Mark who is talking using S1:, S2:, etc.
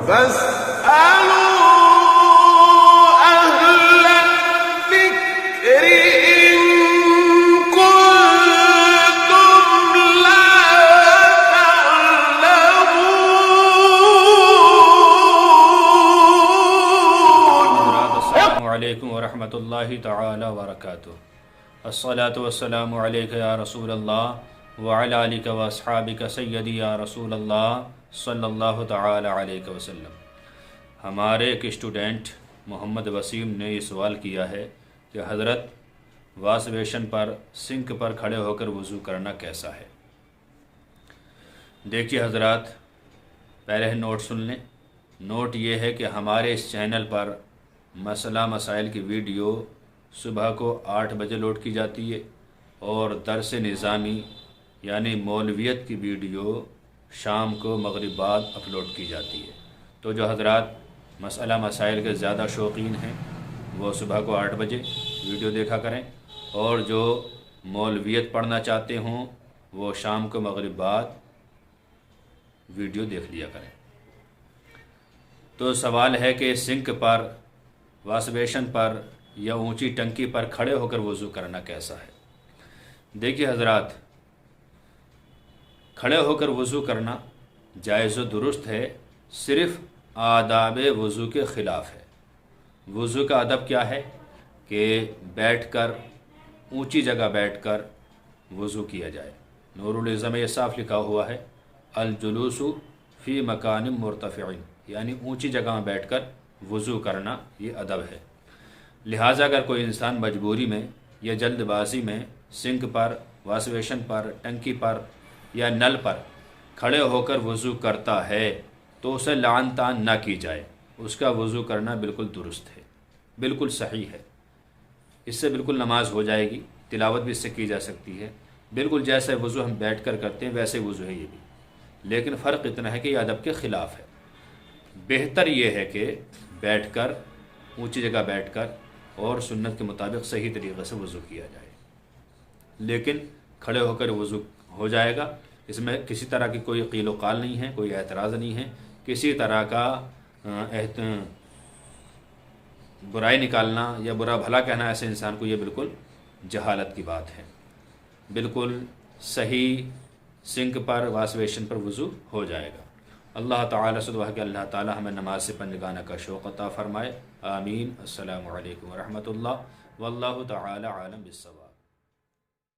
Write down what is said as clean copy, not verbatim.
S1: فاسألوا أهل الذكر إن كنتم لا تعلمون.
S2: السلام علیکم ورحمۃ اللہ تعالی وبرکاتہ. الصلاۃ والسلام علیک یا رسول اللہ وعلی آلک واصحابک سیدی یا رسول اللہ صلی اللہ تعالی علیہ وسلم. ہمارے ایک اسٹوڈنٹ محمد وسیم نے یہ سوال کیا ہے کہ حضرت واش بیسن پر سنک پر کھڑے ہو کر وضو کرنا کیسا ہے؟ دیکھیے حضرات، پہلے نوٹ سن لیں. نوٹ یہ ہے کہ ہمارے اس چینل پر مسئلہ مسائل کی ویڈیو صبح کو 8 بجے لوڈ کی جاتی ہے اور درس نظامی یعنی مولویت کی ویڈیو شام کو مغرب بعد اپلوڈ کی جاتی ہے. تو جو حضرات مسئلہ مسائل کے زیادہ شوقین ہیں وہ صبح کو 8 بجے ویڈیو دیکھا کریں، اور جو مولویت پڑھنا چاہتے ہوں وہ شام کو مغرب بعد ویڈیو دیکھ لیا کریں. تو سوال ہے کہ سنک پر، واش بیسن پر یا اونچی ٹنکی پر کھڑے ہو کر وضو کرنا کیسا ہے؟ دیکھیے حضرات، کھڑے ہو کر وضو کرنا جائز و درست ہے، صرف آداب وضو کے خلاف ہے. وضو کا ادب کیا ہے کہ بیٹھ کر، اونچی جگہ بیٹھ کر وضو کیا جائے. نور العظم میں یہ صاف لکھا ہوا ہے الجلوس فی مکان مرتفع، یعنی اونچی جگہ میں بیٹھ کر وضو کرنا یہ ادب ہے. لہٰذا اگر کوئی انسان مجبوری میں یا جلد بازی میں سنک پر، واش بیسن پر، ٹنکی پر یا نل پر کھڑے ہو کر وضو کرتا ہے تو اسے لعن طعن نہ کی جائے. اس کا وضو کرنا بالکل درست ہے، بالکل صحیح ہے. اس سے بالکل نماز ہو جائے گی، تلاوت بھی اس سے کی جا سکتی ہے. بالکل جیسے وضو ہم بیٹھ کر کرتے ہیں ویسے وضو ہے یہ بھی، لیکن فرق اتنا ہے کہ یہ ادب کے خلاف ہے. بہتر یہ ہے کہ بیٹھ کر، اونچی جگہ بیٹھ کر اور سنت کے مطابق صحیح طریقے سے وضو کیا جائے. لیکن کھڑے ہو کر وضو ہو جائے گا، اس میں کسی طرح کی کوئی قیل و قال نہیں ہے، کوئی اعتراض نہیں ہے. کسی طرح کا برائی نکالنا یا برا بھلا کہنا ایسے انسان کو یہ بالکل جہالت کی بات ہے. بالکل صحیح سنک پر، واش بیسن پر وضو ہو جائے گا. اللہ تعالیٰ سے دعا ہے کہ اللہ تعالیٰ ہمیں نماز سے پنجگانہ کا شوق عطا فرمائے. آمین. السلام علیکم ورحمۃ اللہ واللہ تعالی عالم بالصواب.